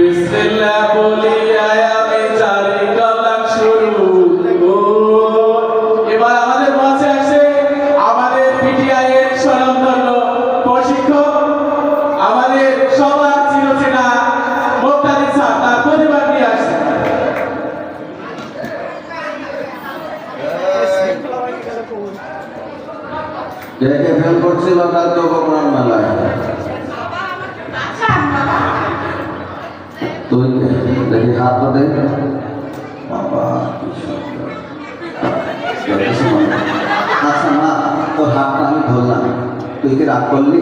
বিসমিল্লাহ বলি আমি চারি কলাম শুরু। এবার আমাদের মাঝে আসে আমাদের পিটিআই এর স্বনামধন্য প্রশিক্ষক, আমাদের সবার চিরচেনা মুক্তাদির স্যার তার প্রতিবাদ নিয়ে আসছে। দেখে ফেল করছিল কালকে উপকরণ মেলায়। তুই দেখি হাত তো দেখ বাবা, কি সুন্দর। আচ্ছা মা, তোর হাতটা আমি ধরলাম, তুই কি রাগ করলি?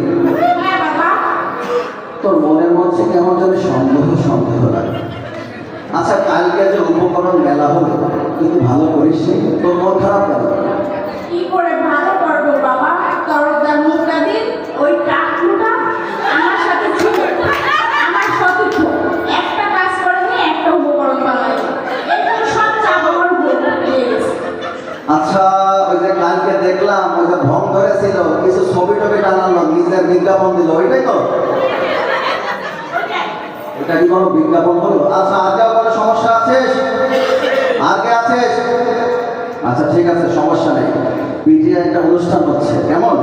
তোর মনের মধ্যে কেমন যেন সন্দেহ সন্দেহ লাগে। আচ্ছা কালকে যে উপকরণ মেলা হলো, তুই কি ভালো করিস? তোর মন খারাপ কেন? কি করে ভালো করবো বাবা? তরদার মুক্তাদির ওই টাকলুটা আমার সাথে ছিল, আমার সতীর্থ। একটা কাজ করেনি, একটা উপকরণ বানাই, এটা সব চাপ আমার দিয়ে গেছে। আচ্ছা ওই যে কালকে দেখলাম ওই যে ভং ধরেছিল, কিছু ছবি টবি টানালো, নিজের বিজ্ঞাপন দিল, ওইটাই তো? এটা কি কোনো বিজ্ঞাপন হলো? আচ্ছা আজকে কোনো সমস্যা আছে? আজকে আছে? আচ্ছা ঠিক আছে, সমস্যা নেই। পিটিআই একটা অনুষ্ঠান হচ্ছে, কেমন?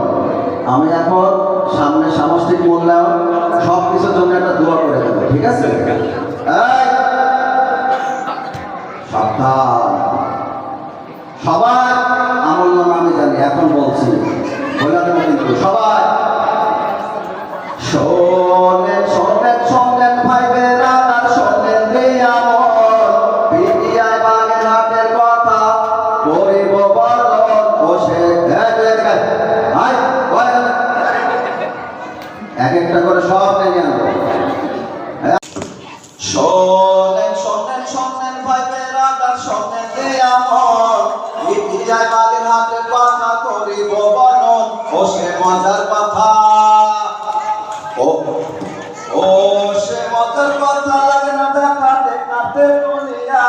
আমি এখন সামনে সামষ্টিক মূল্যায়ন সব কিছুর জন্য একটা দোয়া করে দেবো, ঠিক আছে? এই, সাবধান। সবাই আমল নামা আমি জানি, এখন বলছি, বলে দেবো কিন্তু সবাই শোনেন শোনেন শোনেন ভাই বেড়ারা, শোনেন রে আমল, পিটিআই বাগেরহাটের কথা করিব বলন, বসে এক একটা করে সব নিয়ে আনবো। শোনেন শোনেন শোনেন ভাই বেড়ারা, শোনেন রে আমল, পিটিআই বাগেরহাটের কথা করিব বলন, বসে মজার কথা। ও সে মজার কথা লাগে না দেখাতে কাতে দুনিয়া,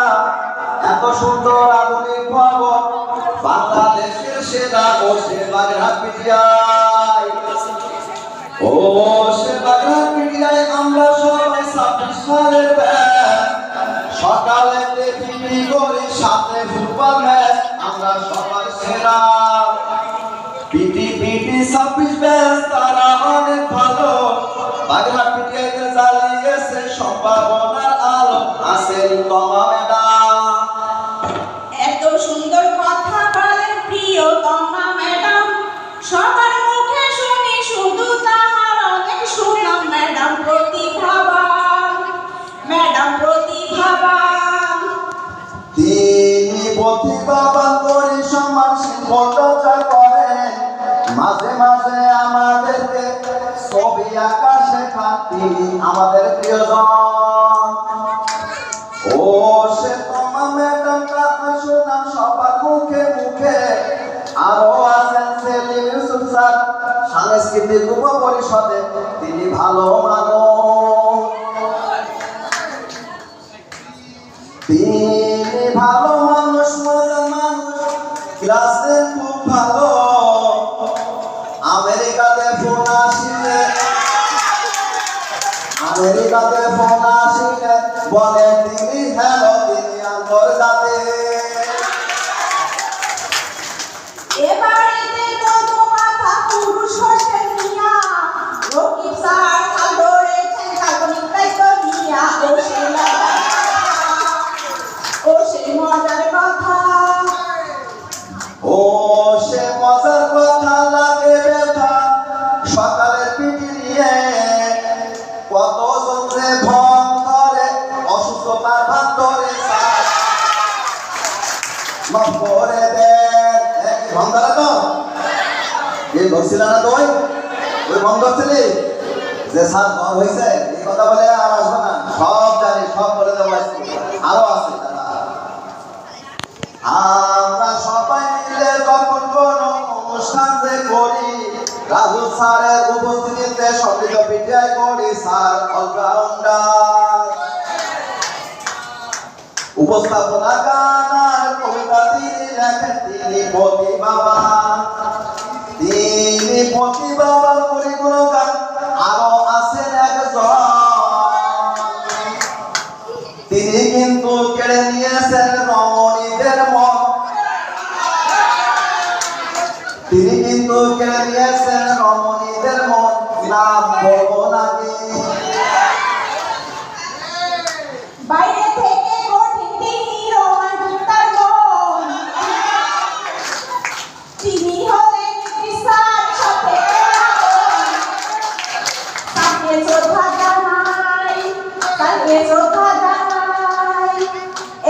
এত সুন্দর আধুনিক ভবন, বাংলাদেশের সেরা ও সে বাগেরহাট পিটিআই। ও সে বাগেরহাট পিটিআই, আমরা সবাই 26 সালের ব্যাচ, সকালে টিভি করি, সাথে ফুটবল ম্যাচ, আমরা সবাই সেরা। পিটি পিটি 26 ব্যাচ, তারা অনেক ভালো, বাগেরহাট পিটিআইতে জ্বালিয়েছে সম্ভাবনার আলো, আছেন তমা ম্যাডাম। এত সুন্দর কথা বলেন প্রিয় তমা ম্যাডাম, সবার মুখে শুনি শুধু তাহার অনেক সুনাম। ম্যাডাম প্রতিভাবান, ম্যাডাম প্রতিভাবান। তিনি প্রতিভাবান করি সম্মানশীল প্রচার করেন, মাঝে মাঝে আমাদেরকে ছবি আঁকা শেখান, তিনি আমাদের প্রিয়জন। ও সে তোমা ম্যাডাম, কথা শোনান সবার মুখে মুখে। আরো আছেন সেলিম ইউসুফ স্যার, সাংস্কৃতিক উপপরিষদে, তিনি ভালো মানুষ, তিনি ভালো মানুষ, মজার মানুষ, ক্লাসে খুব ভালো। আমেরিকাতে ফোন আসিলে বলে তিনি হ্যালো, তিনি আন্তর্জাতিক। এবারেতে বলবো কথা পুরুষ হোসেন মিয়া, রকিব স্যার হাল ধরেছেন কাল্পনিক দায়িত্ব নিয়া। ও সেই মজার কথা, ও সে মজার কথা লাগে ব্যথা, সকালের পিটি নিয়ে কতজন যে ভং ধরে, অসুস্থতার ভান ধরে মাফ করে দেন। ভং ধরে তো এই ধরছিল না, তো ওই ভং ধরছিলি যে স্যার জ্বর হয়েছে, এই কথা বলে আর আসবে না, সব জানি, সব বলে দেবো। আরো আছে আমরা সবাই মিলে যখন কোন অনুষ্ঠান যে করি, রাজু স্যারের উপস্থিতিতে সমৃদ্ধ পিটিআই করি। স্যার অলরাউন্ডার, উপস্থাপনা, গান আর কবিতা তিনি লেখেন, তিনি প্রতিভাবান, তিনি প্রতিভাবান করি কোন গান। আরো আছেন একজন তিনি কিন্তু কেড়ে নিয়েছেন রমণীদের মন, তিনি কিন্তু কেড়ে নিয়েছেন রমণীদের মন, নাম বলবো নাকি? বাইরে থেকে কঠিন তিনি রোমান্টিক তার মন, তিনি হলেন তৃষার সাথে আপন। তাকে শ্রদ্ধা জানাই, তাকে শ্রদ্ধা জানাই।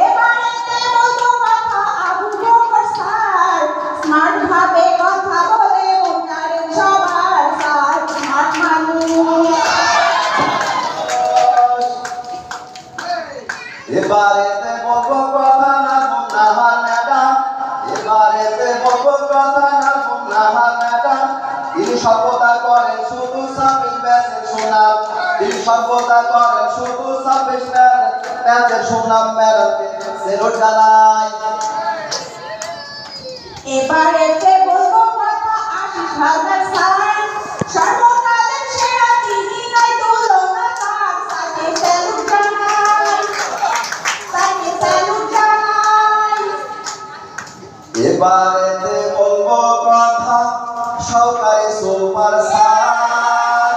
এবারেতে বলবো কথা আবু বকর স্যার, স্মার্ট ভাবে কথা বলে মন কাড়েন সবার স্যার, স্মার্ট মানুষ। এবারেতে বলবো কথা না আমার ম্যাডাম, এবারেতে বলবো কথা না আমার ম্যাডাম। তিনি সর্বদা করেন শুধু সাবিল ব্যাসের সুনাম, তিনি সর্বদা করেন শুধু সাবিল ব্যাসের সুনাম। ম্যাডামকে সেলুট জানাই। এবারেতে বলবো কথা আশিস হালদার স্যার, সর্বকালের সেরা তিনি নয় তুলনা তার, তাকে স্যালুট জানাই, তাকে স্যালুট জানাই। এবারেতে বলবো কথা সরকারি সুপার স্যার,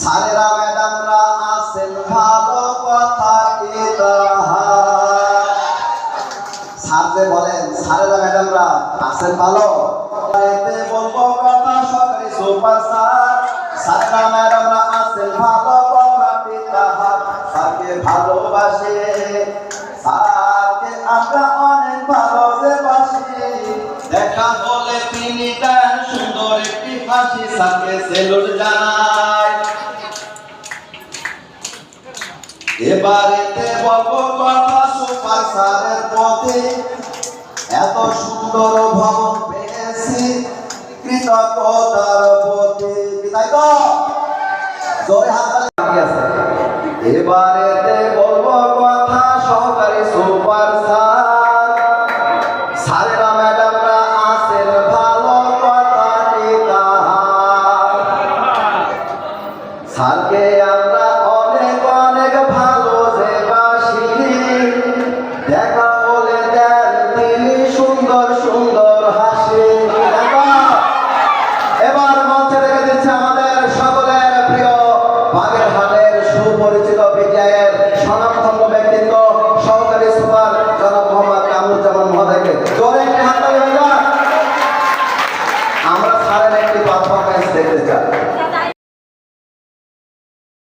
স্যারেরা ম্যাডামরা আছেন ভালো, কথা কি তাহার? স্যার যে বলেন স্যারেরা ম্যাডামরা আছেন ভালো। এতে বলবো কথা সরকারি সুপার স্যার, স্যারেরা ম্যাডামরা আছেন ভালো, কথা কি তাহার? স্যারকে ভালোবাসে, স্যারকে আমরা অনেক ভালো যে বাসি, দেখা হলে তিনি দেন সুন্দর একটি হাসি, স্যারকে সেলুট জানাই। এবারেতে বলবো কথা সুপার স্যারের প্রতি, এত সুন্দর ভবন পেয়েছি কৃতজ্ঞতার প্রতি। তাই তো জোরে হাত